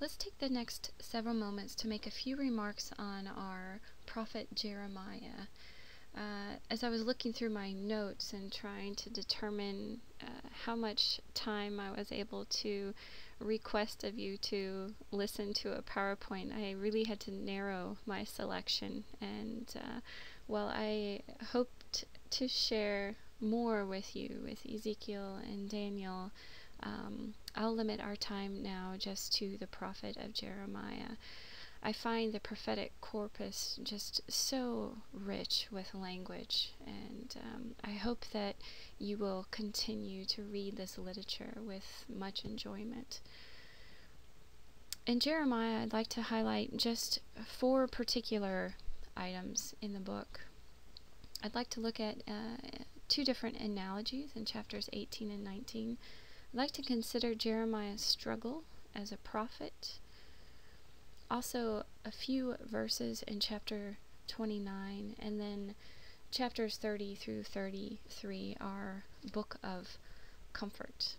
Let's take the next several moments to make a few remarks on our prophet Jeremiah. As I was looking through my notes and trying to determine how much time I was able to request of you to listen to a PowerPoint, I really had to narrow my selection. And while I hoped to share more with you with Ezekiel and Daniel, I'll limit our time now just to the prophet of Jeremiah. I find the prophetic corpus just so rich with language, and I hope that you will continue to read this literature with much enjoyment. In Jeremiah, I'd like to highlight just 4 particular items in the book. I'd like to look at 2 different analogies in chapters 18 and 19. I'd like to consider Jeremiah's struggle as a prophet. Also, a few verses in chapter 29, and then chapters 30 through 33 are book of comfort.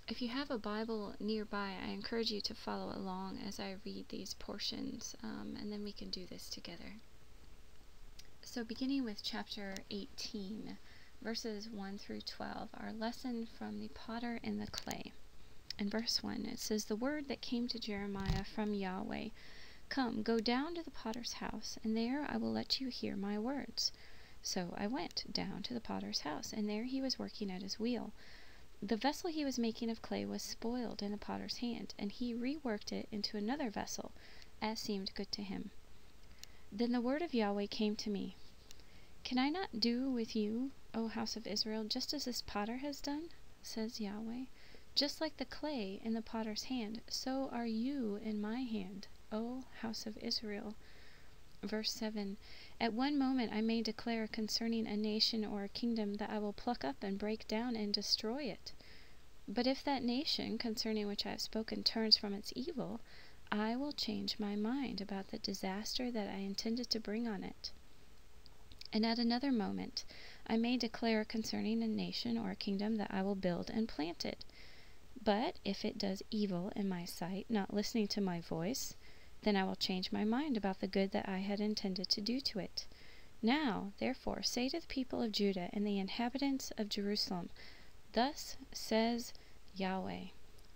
If you have a Bible nearby, I encourage you to follow along as I read these portions, and then we can do this together. So beginning with chapter 18, verses 1 through 12, our lesson from the potter and the clay. In verse 1, it says, "The word that came to Jeremiah from Yahweh, Come, go down to the potter's house, and there I will let you hear my words. So I went down to the potter's house, and there he was working at his wheel. The vessel he was making of clay was spoiled in the potter's hand, and he reworked it into another vessel, as seemed good to him. Then the word of Yahweh came to me. Can I not do with you, O house of Israel, just as this potter has done, says Yahweh? Just like the clay in the potter's hand, so are you in my hand, O house of Israel." Verse 7, "At one moment I may declare concerning a nation or a kingdom that I will pluck up and break down and destroy it. But if that nation concerning which I have spoken turns from its evil, I will change my mind about the disaster that I intended to bring on it. And at another moment I may declare concerning a nation or a kingdom that I will build and plant it. But if it does evil in my sight, not listening to my voice, then I will change my mind about the good that I had intended to do to it. Now, therefore, say to the people of Judah and the inhabitants of Jerusalem, Thus says Yahweh,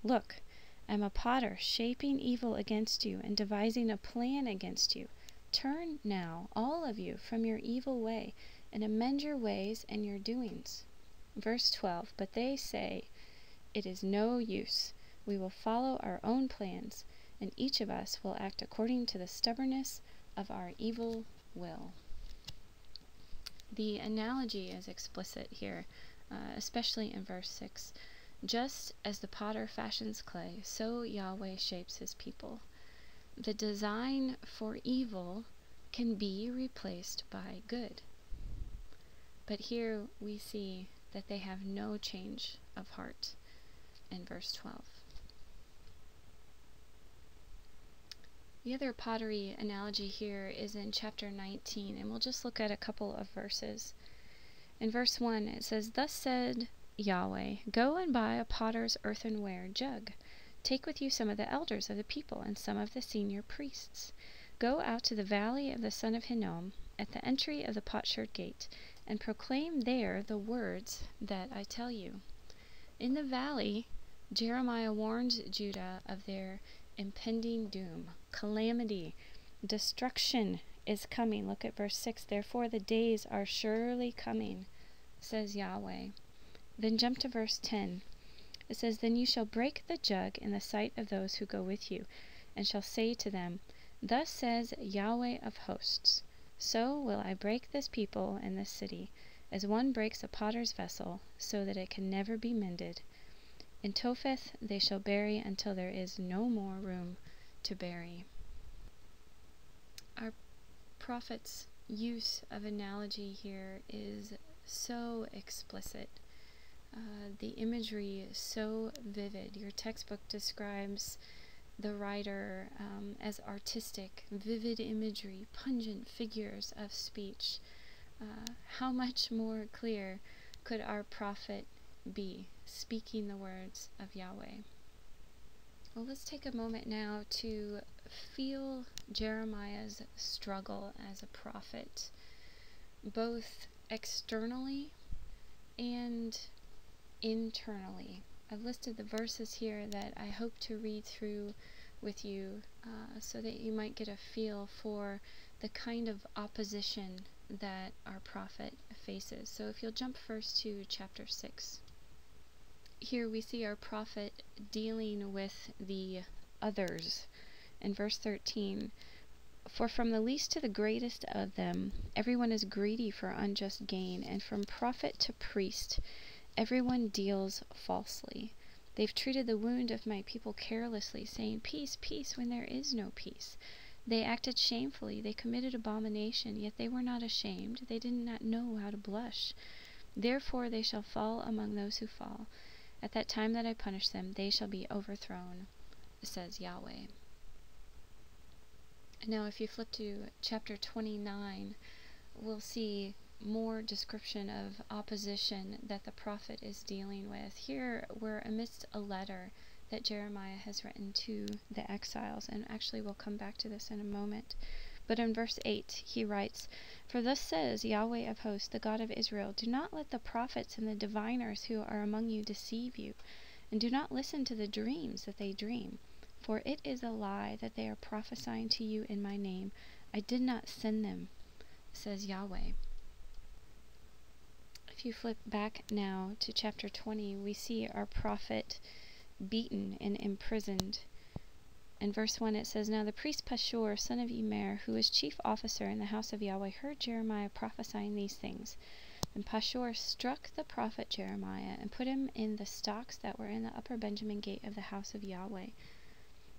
Look, I am a potter shaping evil against you and devising a plan against you. Turn now, all of you, from your evil way, and amend your ways and your doings." Verse 12, "But they say, It is no use. We will follow our own plans, and each of us will act according to the stubbornness of our evil will." The analogy is explicit here, especially in verse 6. Just as the potter fashions clay, so Yahweh shapes his people. The design for evil can be replaced by good. But here we see that they have no change of heart in verse 12. The other pottery analogy here is in chapter 19, and we'll just look at a couple of verses. In verse 1, it says, "Thus said Yahweh, Go and buy a potter's earthenware jug. Take with you some of the elders of the people and some of the senior priests. Go out to the valley of the son of Hinnom, at the entry of the potsherd gate, and proclaim there the words that I tell you." In the valley, Jeremiah warns Judah of their impending doom, calamity, destruction is coming. Look at verse 6. "Therefore the days are surely coming, says Yahweh." Then jump to verse 10. It says, "Then you shall break the jug in the sight of those who go with you, and shall say to them, Thus says Yahweh of hosts, So will I break this people and this city, as one breaks a potter's vessel, so that it can never be mended. In Topheth they shall bury until there is no more room to bury." Our prophet's use of analogy here is so explicit. The imagery is so vivid. Your textbook describes the writer as artistic, vivid imagery, pungent figures of speech. How much more clear could our prophet be, speaking the words of Yahweh? Well, let's take a moment now to feel Jeremiah's struggle as a prophet, both externally and internally. I've listed the verses here that I hope to read through with you so that you might get a feel for the kind of opposition that our prophet faces. So if you'll jump first to chapter 6. Here we see our prophet dealing with the others. In verse 13, "For from the least to the greatest of them, everyone is greedy for unjust gain, and from prophet to priest, everyone deals falsely. They've treated the wound of my people carelessly, saying, 'Peace, peace,' when there is no peace. They acted shamefully, they committed abomination, yet they were not ashamed, they did not know how to blush. Therefore they shall fall among those who fall. At that time that I punish them, they shall be overthrown, says Yahweh." Now if you flip to chapter 29, we'll see more description of opposition that the prophet is dealing with. Here we're amidst a letter that Jeremiah has written to the exiles, and actually we'll come back to this in a moment. But in verse 8 he writes, "For thus says Yahweh of hosts, the God of Israel, do not let the prophets and the diviners who are among you deceive you, and do not listen to the dreams that they dream. For it is a lie that they are prophesying to you in my name. I did not send them, says Yahweh." If you flip back now to chapter 20, we see our prophet beaten and imprisoned. In verse 1 it says, "Now the priest Pashur, son of Immer, who was chief officer in the house of Yahweh, heard Jeremiah prophesying these things. And Pashur struck the prophet Jeremiah, and put him in the stocks that were in the upper Benjamin gate of the house of Yahweh.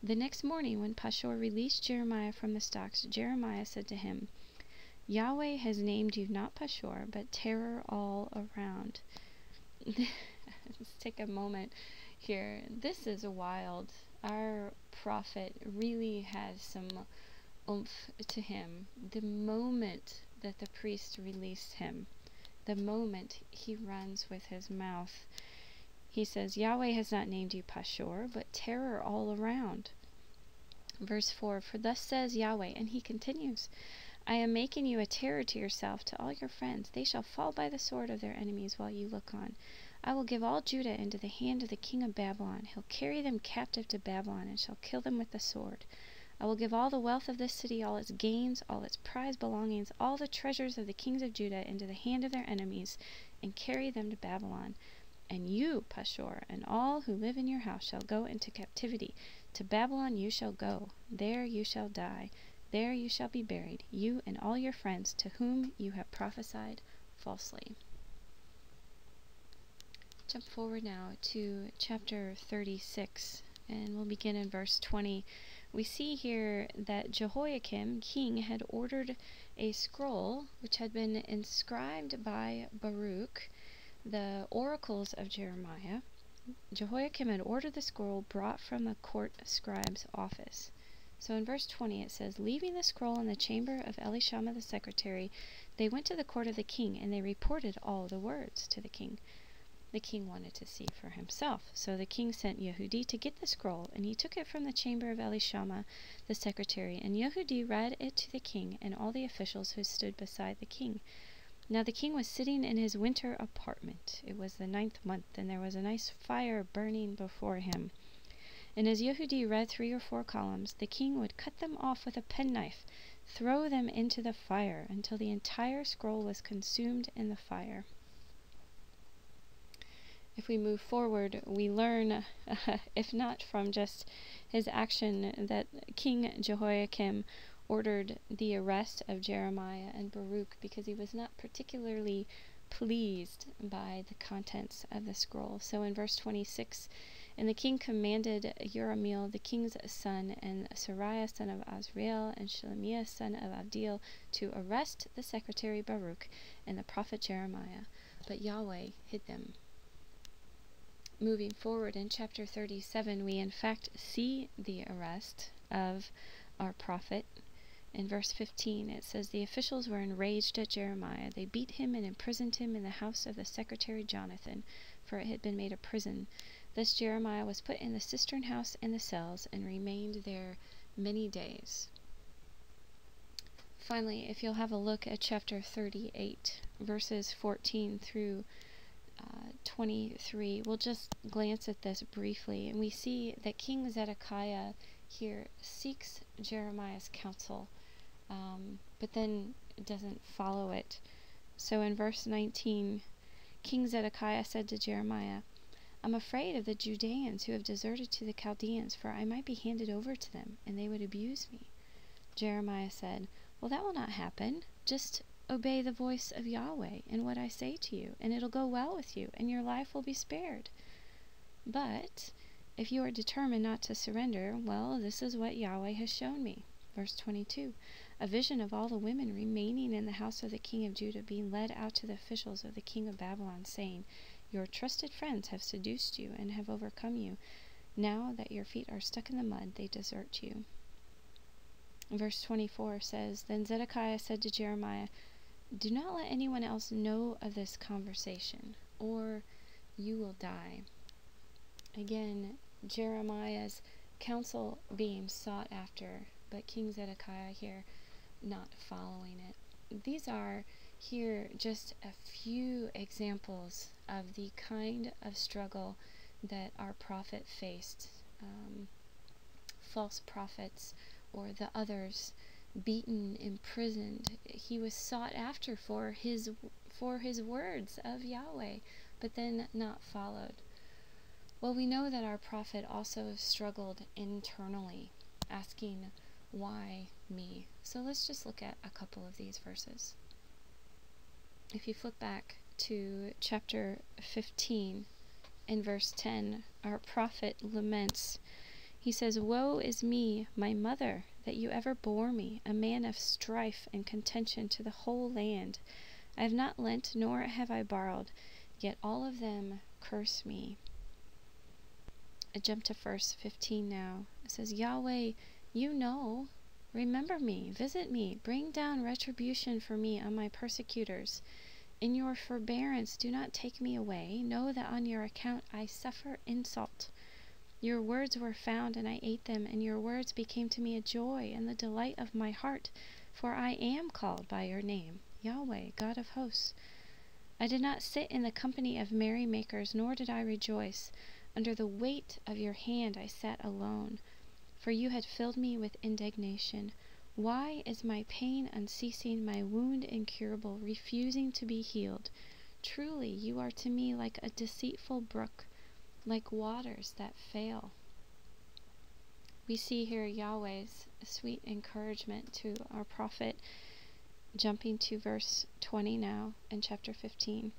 The next morning, when Pashur released Jeremiah from the stocks, Jeremiah said to him, 'Yahweh has named you not Pashur, but terror all around.'" Let's take a moment here. This is wild. Our prophet really has some oomph to him. The moment that the priest released him, the moment he runs with his mouth, he says, "Yahweh has not named you Pashur, but terror all around." Verse 4, "For thus says Yahweh," and he continues, "I am making you a terror to yourself, to all your friends. They shall fall by the sword of their enemies while you look on. I will give all Judah into the hand of the king of Babylon. He'll carry them captive to Babylon, and shall kill them with the sword. I will give all the wealth of this city, all its gains, all its prized belongings, all the treasures of the kings of Judah into the hand of their enemies, and carry them to Babylon. And you, Pashur, and all who live in your house shall go into captivity. To Babylon you shall go. There you shall die. There you shall be buried, you and all your friends to whom you have prophesied falsely." Jump forward now to chapter 36, and we'll begin in verse 20. We see here that Jehoiakim, king, had ordered a scroll which had been inscribed by Baruch, the oracles of Jeremiah. Jehoiakim had ordered the scroll brought from the court scribe's office. So in verse 20 it says, "Leaving the scroll in the chamber of Elishama the secretary, they went to the court of the king, and they reported all the words to the king." The king wanted to see for himself, so the king sent Yehudi to get the scroll, and he took it from the chamber of Elishama the secretary, and Yehudi read it to the king and all the officials who stood beside the king. Now the king was sitting in his winter apartment. It was the 9th month, and there was a nice fire burning before him. And as Yehudi read 3 or 4 columns, the king would cut them off with a penknife, throw them into the fire, until the entire scroll was consumed in the fire. If we move forward, we learn, if not from just his action, that King Jehoiakim ordered the arrest of Jeremiah and Baruch because he was not particularly pleased by the contents of the scroll. So in verse 26, "And the king commanded Jerahmeel, the king's son, and Sariah, son of Azriel, and Shelemiah, son of Abdeel, to arrest the secretary Baruch and the prophet Jeremiah. But Yahweh hid them." Moving forward in chapter 37, we in fact see the arrest of our prophet. In verse 15, it says, "The officials were enraged at Jeremiah. They beat him and imprisoned him in the house of the secretary Jonathan, for it had been made a prison. Thus Jeremiah was put in the cistern house in the cells and remained there many days. Finally, if you'll have a look at chapter 38, verses 14 through 23, we'll just glance at this briefly, and we see that King Zedekiah here seeks Jeremiah's counsel, but then doesn't follow it. So in verse 19, King Zedekiah said to Jeremiah, I'm afraid of the Judeans who have deserted to the Chaldeans, for I might be handed over to them, and they would abuse me. Jeremiah said, Well, that will not happen. Just obey the voice of Yahweh and what I say to you, and it'll go well with you, and your life will be spared. But if you are determined not to surrender, well, this is what Yahweh has shown me. Verse 22, a vision of all the women remaining in the house of the king of Judah being led out to the officials of the king of Babylon, saying, Your trusted friends have seduced you and have overcome you. Now that your feet are stuck in the mud, they desert you. Verse 24 says, Then Zedekiah said to Jeremiah, Do not let anyone else know of this conversation, or you will die. Again, Jeremiah's counsel being sought after, but King Zedekiah here not following it. These are here just a few examples of the kind of struggle that our prophet faced. False prophets or the others, beaten, imprisoned. He was sought after for his words of Yahweh, but then not followed. Well, we know that our prophet also struggled internally, asking, why me? So let's just look at a couple of these verses. If you flip back to chapter 15, in verse 10, our prophet laments. He says, Woe is me, my mother, that you ever bore me, a man of strife and contention to the whole land. I have not lent, nor have I borrowed, yet all of them curse me. I jump to verse 15 now. It says, Yahweh, you know, remember me, visit me, bring down retribution for me on my persecutors. In your forbearance do not take me away. Know that on your account I suffer insult. Your words were found, and I ate them, and your words became to me a joy and the delight of my heart, for I am called by your name, Yahweh, God of hosts. I did not sit in the company of merrymakers, nor did I rejoice. Under the weight of your hand I sat alone, for you had filled me with indignation. Why is my pain unceasing, my wound incurable, refusing to be healed? Truly, you are to me like a deceitful brook, like waters that fail. We see here Yahweh's sweet encouragement to our prophet, jumping to verse 20 now in chapter 15.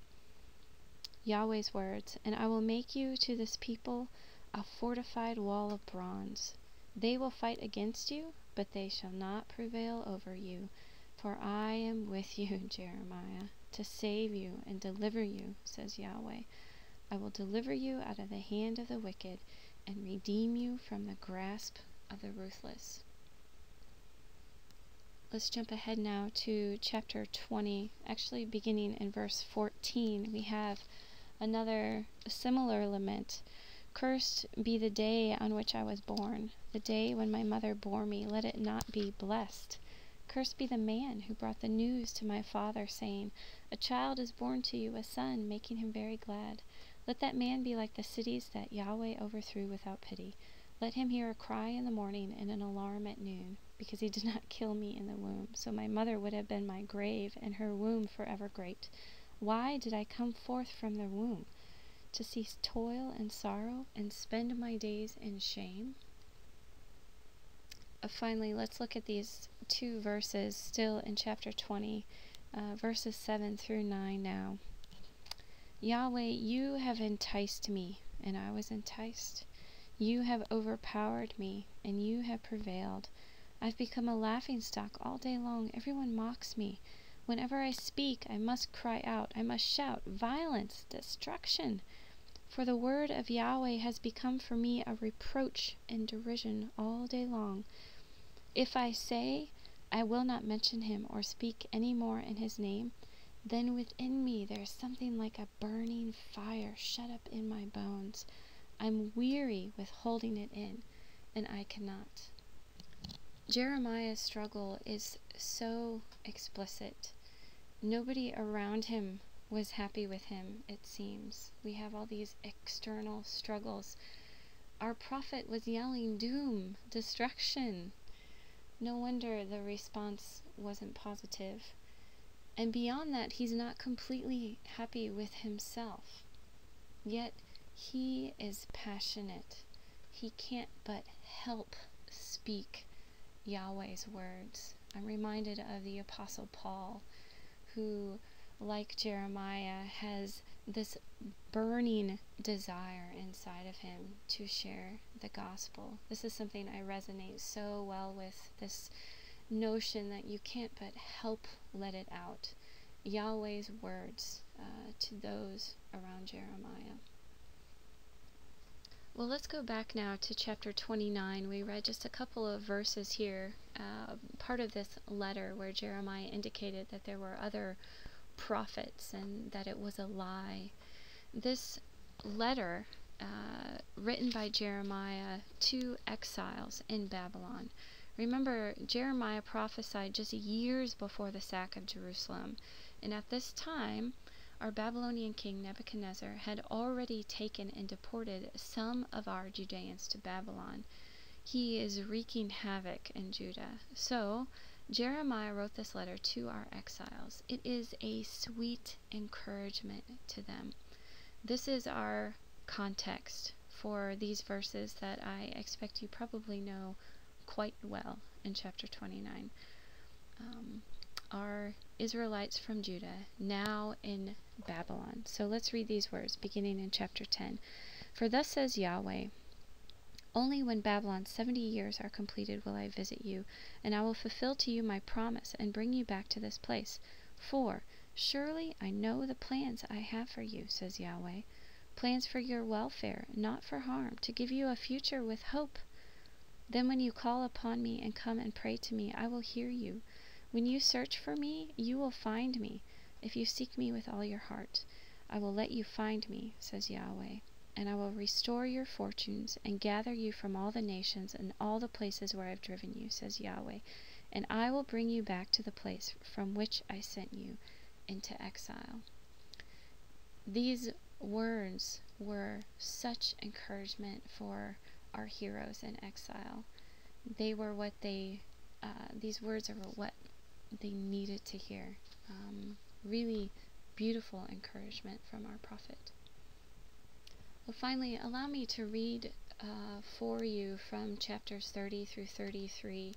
Yahweh's words, And I will make you to this people a fortified wall of bronze. They will fight against you, but they shall not prevail over you. For I am with you, Jeremiah, to save you and deliver you, says Yahweh. I will deliver you out of the hand of the wicked and redeem you from the grasp of the ruthless. Let's jump ahead now to chapter 20. Actually, beginning in verse 14, we have another similar lament. Cursed be the day on which I was born, the day when my mother bore me. Let it not be blessed. Cursed be the man who brought the news to my father, saying, A child is born to you, a son, making him very glad. Let that man be like the cities that Yahweh overthrew without pity. Let him hear a cry in the morning and an alarm at noon, because he did not kill me in the womb. So my mother would have been my grave, and her womb forever great. Why did I come forth from the womb? To cease toil and sorrow, and spend my days in shame? Finally, let's look at these two verses still in chapter 20, verses 7 through 9 now. Yahweh, you have enticed me, and I was enticed. You have overpowered me, and you have prevailed. I've become a laughingstock all day long. Everyone mocks me. Whenever I speak, I must cry out. I must shout, violence, destruction. For the word of Yahweh has become for me a reproach and derision all day long. If I say, I will not mention him or speak any more in his name, then within me there is something like a burning fire shut up in my bones. I'm weary with holding it in, and I cannot. Jeremiah's struggle is so explicit. Nobody around him was happy with him, it seems. We have all these external struggles. Our prophet was yelling doom, destruction. No wonder the response wasn't positive. And beyond that, he's not completely happy with himself. Yet he is passionate. He can't but help speak Yahweh's words. I'm reminded of the Apostle Paul, who, like Jeremiah, has this burning desire inside of him to share the gospel. This is something I resonate so well with, this notion that you can't but help let it out. Yahweh's words to those around Jeremiah. Well, let's go back now to chapter 29. We read just a couple of verses here, part of this letter where Jeremiah indicated that there were other prophets and that it was a lie. This letter, written by Jeremiah to exiles in Babylon. Remember, Jeremiah prophesied just years before the sack of Jerusalem, and at this time, our Babylonian king Nebuchadnezzar had already taken and deported some of our Judeans to Babylon. He is wreaking havoc in Judah. So, Jeremiah wrote this letter to our exiles. It is a sweet encouragement to them. This is our context for these verses that I expect you probably know quite well in chapter 29. Are Israelites from Judah now in Babylon. So let's read these words beginning in chapter 10. For thus says Yahweh, only when Babylon's 70 years are completed will I visit you, and I will fulfill to you my promise and bring you back to this place. For surely I know the plans I have for you, says Yahweh, plans for your welfare, not for harm, to give you a future with hope. Then when you call upon me and come and pray to me, I will hear you. When you search for me, you will find me. If you seek me with all your heart, I will let you find me, says Yahweh. And I will restore your fortunes and gather you from all the nations and all the places where I have driven you, says Yahweh. And I will bring you back to the place from which I sent you into exile. These words were such encouragement for our heroes in exile. They were what these words are what they needed to hear. Really beautiful encouragement from our prophet. Well, finally, allow me to read for you from chapters 30 through 33,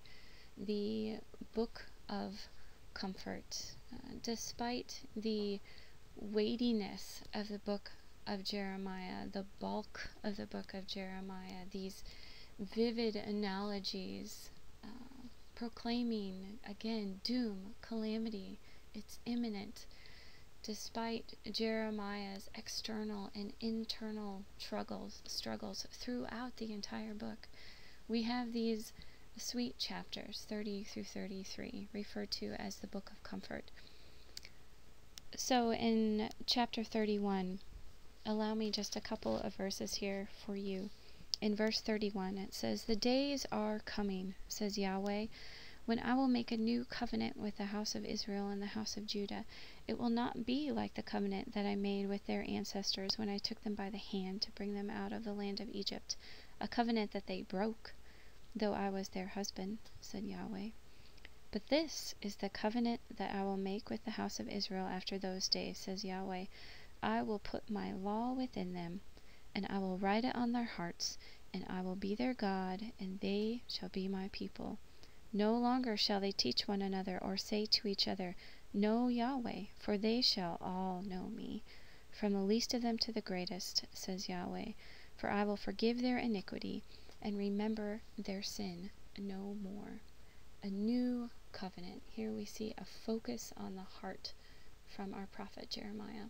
the book of comfort. Despite the weightiness of the book of Jeremiah, the bulk of the book of Jeremiah, these vivid analogies, proclaiming, again, doom, calamity, it's imminent. Despite Jeremiah's external and internal struggles throughout the entire book, we have these sweet chapters, 30 through 33, referred to as the book of comfort. So in chapter 31, allow me just a couple of verses here for you. In verse 31, it says, "The days are coming, says Yahweh, when I will make a new covenant with the house of Israel and the house of Judah. It will not be like the covenant that I made with their ancestors when I took them by the hand to bring them out of the land of Egypt, a covenant that they broke, though I was their husband, said Yahweh. But this is the covenant that I will make with the house of Israel after those days, says Yahweh. I will put my law within them, and I will write it on their hearts, and I will be their God, and they shall be my people. No longer shall they teach one another or say to each other, Know Yahweh, for they shall all know me, from the least of them to the greatest, says Yahweh. For I will forgive their iniquity and remember their sin no more." A new covenant. Here we see a focus on the heart from our prophet Jeremiah.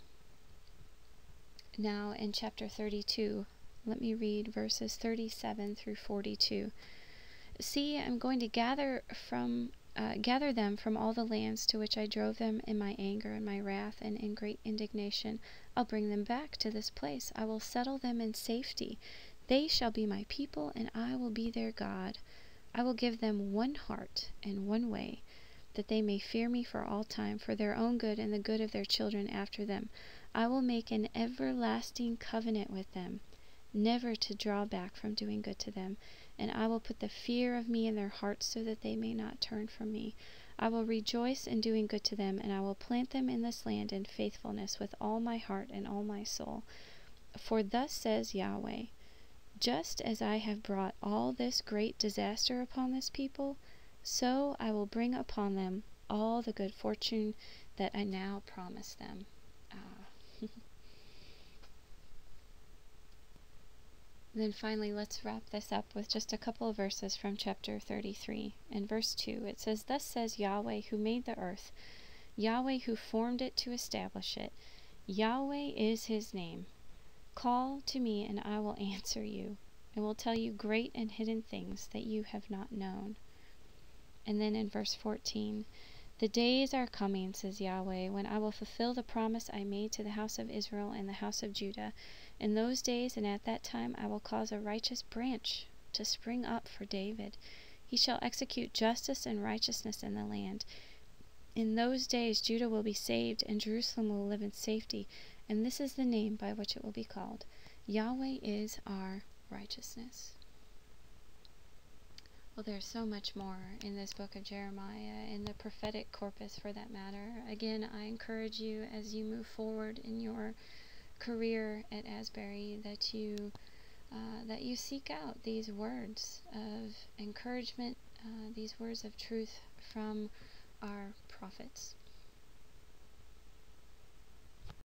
Now in chapter 32, let me read verses 37 through 42. "See, I'm going to gather from Gather them from all the lands to which I drove them in my anger and my wrath and in great indignation. I'll bring them back to this place. I will settle them in safety. They shall be my people, and I will be their God. I will give them one heart and one way, that they may fear me for all time, for their own good and the good of their children after them. I will make an everlasting covenant with them, never to draw back from doing good to them. And I will put the fear of me in their hearts so that they may not turn from me. I will rejoice in doing good to them, and I will plant them in this land in faithfulness with all my heart and all my soul. For thus says Yahweh, just as I have brought all this great disaster upon this people, so I will bring upon them all the good fortune that I now promise them. Then finally, let's wrap this up with just a couple of verses from chapter 33. In verse 2, it says, Thus says Yahweh who made the earth, Yahweh who formed it to establish it. Yahweh is his name. Call to me, and I will answer you, and will tell you great and hidden things that you have not known. And then in verse 14, The days are coming, says Yahweh, when I will fulfill the promise I made to the house of Israel and the house of Judah. In those days and at that time I will cause a righteous branch to spring up for David. He shall execute justice and righteousness in the land. In those days Judah will be saved, and Jerusalem will live in safety, and this is the name by which it will be called. Yahweh is our righteousness. Well, there's so much more in this book of Jeremiah, in the prophetic corpus for that matter. Again, I encourage you as you move forward in your career at Asbury that you seek out these words of encouragement, these words of truth from our prophets.